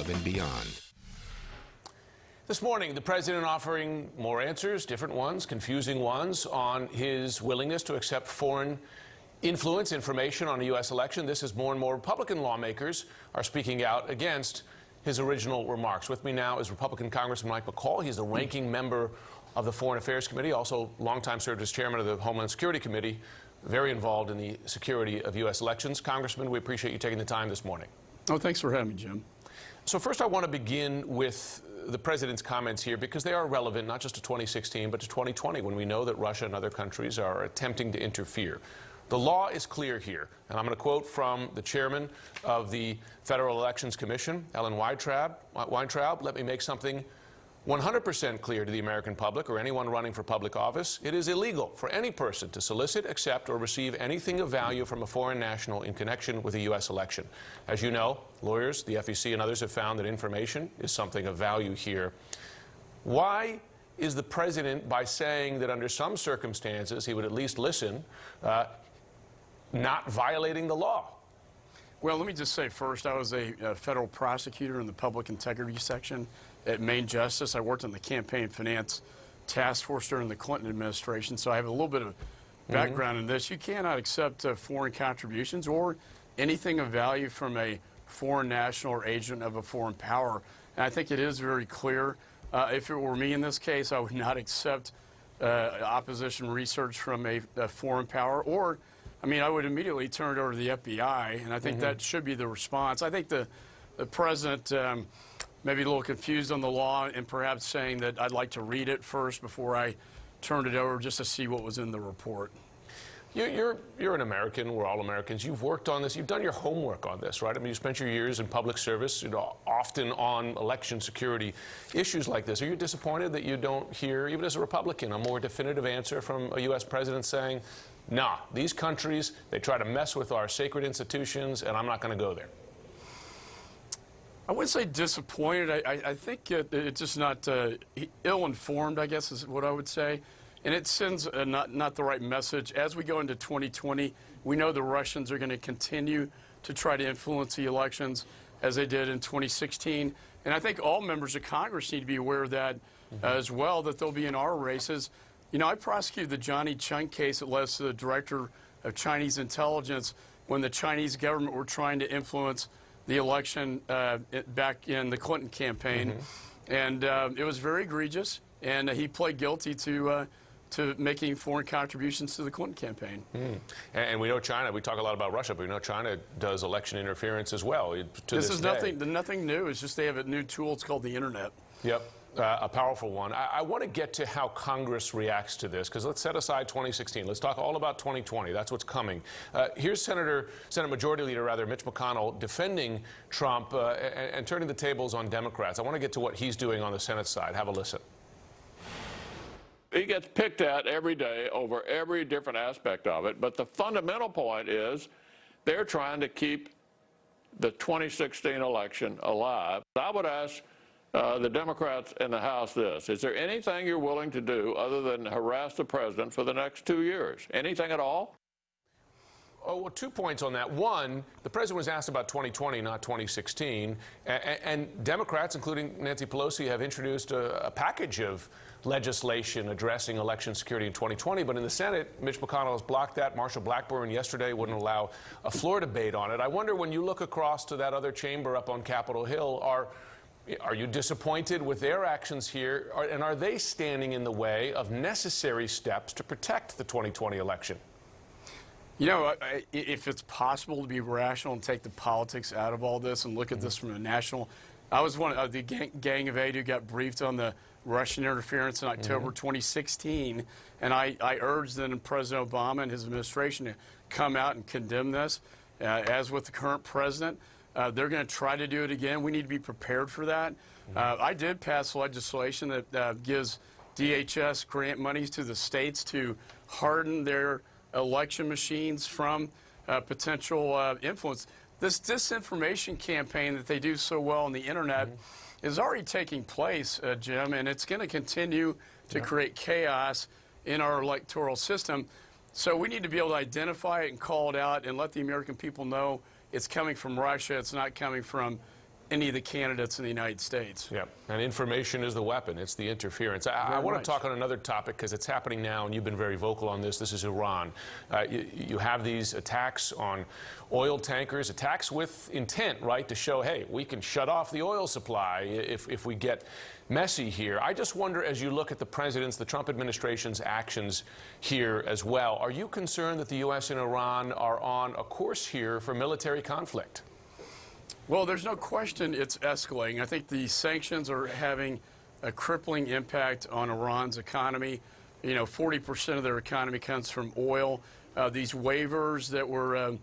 above and beyond. This morning, the president offering more answers, different ones, confusing ones, on his willingness to accept foreign influence information on a U.S. election. This is more and more Republican lawmakers are speaking out against his original remarks. With me now is Republican Congressman Mike McCaul. He's the ranking member of the Foreign Affairs Committee, also longtime served as chairman of the Homeland Security Committee, very involved in the security of U.S. elections. Congressman, we appreciate you taking the time this morning. Oh, thanks for having me, Jim. So first I want to begin with the president's comments here because they are relevant not just to 2016 but to 2020 when we know that Russia and other countries are attempting to interfere. The law is clear here, and I'm going to quote from the chairman of the Federal Elections Commission, Ellen Weintraub. Let me make something 100% clear to the American public or anyone running for public office. It is illegal for any person to solicit, accept, or receive anything of value from a foreign national in connection with a U.S. election. As you know, lawyers, the FEC, and others have found that information is something of value here. Why is the president, by saying that under some circumstances he would at least listen, not violating the law? Well, let me just say first, I was a federal prosecutor in the public integrity section at Maine Justice. I worked on the campaign finance task force during the Clinton administration, so I have a little bit of background in this. You cannot accept foreign contributions or anything of value from a foreign national or agent of a foreign power. And I think it is very clear. If it were me in this case, I would not accept opposition research from a foreign power, or I mean, I would immediately turn it over to the FBI, and I think that should be the response. I think the president may be a little confused on the law and perhaps saying that I'd like to read it first before I turned it over just to see what was in the report. You're an American. We're all Americans. You've worked on this. You've done your homework on this, right? I mean, you spent your years in public service, often on election security issues like this. Are you disappointed that you don't hear, even as a Republican, a more definitive answer from a U.S. president saying, nah, these countries, they try to mess with our sacred institutions, and I'm not going to go there? I wouldn't say disappointed. I think it's just not ill-informed, I guess is what I would say. And it sends not the right message. As we go into 2020, we know the Russians are going to continue to try to influence the elections as they did in 2016. And I think all members of Congress need to be aware of that as well, that they'll be in our races. You know, I prosecuted the Johnny Chung case that led to the director of Chinese intelligence when the Chinese government were trying to influence the election back in the Clinton campaign. And it was very egregious, and he pled guilty to making foreign contributions to the Clinton campaign. And we know China, we talk a lot about Russia, but we know China does election interference as well. This is nothing new. It's just they have a new tool. It's called the Internet. Yep. A powerful one. I want to get to how Congress reacts to this, because let's set aside 2016. Let's talk all about 2020. That's what's coming. Here's Senate Majority Leader, Mitch McConnell, defending Trump and turning the tables on Democrats. I want to get to what he's doing on the Senate side. Have a listen. He gets picked at every day over every different aspect of it, but the fundamental point is they're trying to keep the 2016 election alive. I would ask the Democrats in the House this: is there anything you're willing to do other than harass the president for the next 2 years? Anything at all? Oh, well, 2 points on that. One, the president was asked about 2020, not 2016. And Democrats, including Nancy Pelosi, have introduced a package of legislation addressing election security in 2020. But in the Senate, Mitch McConnell has blocked that. Marshall Blackburn yesterday wouldn't allow a floor debate on it. I wonder, when you look across to that other chamber up on Capitol Hill, are you disappointed with their actions here? And are they standing in the way of necessary steps to protect the 2020 election? You know, if it's possible to be rational and take the politics out of all this and look at this from a national... I was one of the Gang of Eight who got briefed on the Russian interference in October 2016, and I urged then President Obama and his administration to come out and condemn this. As with the current president, they're going to try to do it again. We need to be prepared for that. I did pass legislation that gives DHS grant monies to the states to harden their election machines from potential influence. This disinformation campaign that they do so well on the Internet is already taking place, Jim, and it's going to continue to create chaos in our electoral system. So we need to be able to identify it and call it out and let the American people know it's coming from Russia. It's not coming from any of the candidates in the United States. Yeah, and information is the weapon. It's the interference. I want to talk on another topic because it's happening now, and you've been very vocal on this. This is Iran. You have these attacks on oil tankers, attacks with intent, right, to show, hey, we can shut off the oil supply if we get messy here. I just wonder, as you look at the Trump administration's actions here as well, are you concerned that the U.S. and Iran are on a course here for military conflict? Well, there's no question it's escalating. I think the sanctions are having a crippling impact on Iran's economy. You know, 40% of their economy comes from oil. These waivers that were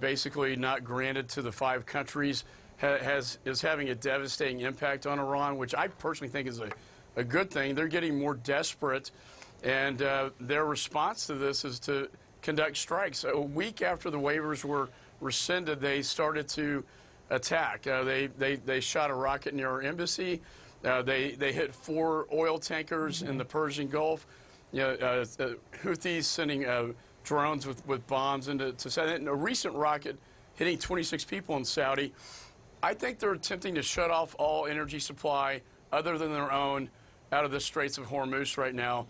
basically not granted to the 5 countries is having a devastating impact on Iran, which I personally think is a good thing. They're getting more desperate, and their response to this is to conduct strikes. A week after the waivers were rescinded, they started to attack. They shot a rocket near our embassy. They hit 4 oil tankers in the Persian Gulf. You know, Houthis sending drones with bombs into Saudi. And a recent rocket hitting 26 people in Saudi. I think they're attempting to shut off all energy supply other than their own out of the Straits of Hormuz right now.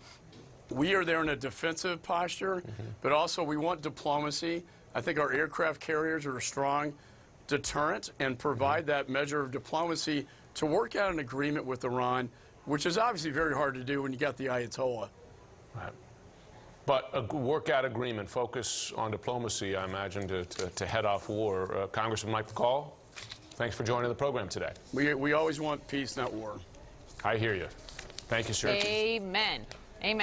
We are there in a defensive posture, but also we want diplomacy. I think our aircraft carriers are a strong deterrent and provide that measure of diplomacy to work out an agreement with Iran, which is obviously very hard to do when you got the Ayatollah. Right. But a workout agreement, focus on diplomacy, I imagine, to head off war. Congressman Mike McCaul, thanks for joining the program today. We always want peace, not war. I hear you. Thank you, sir. Amen. Amen.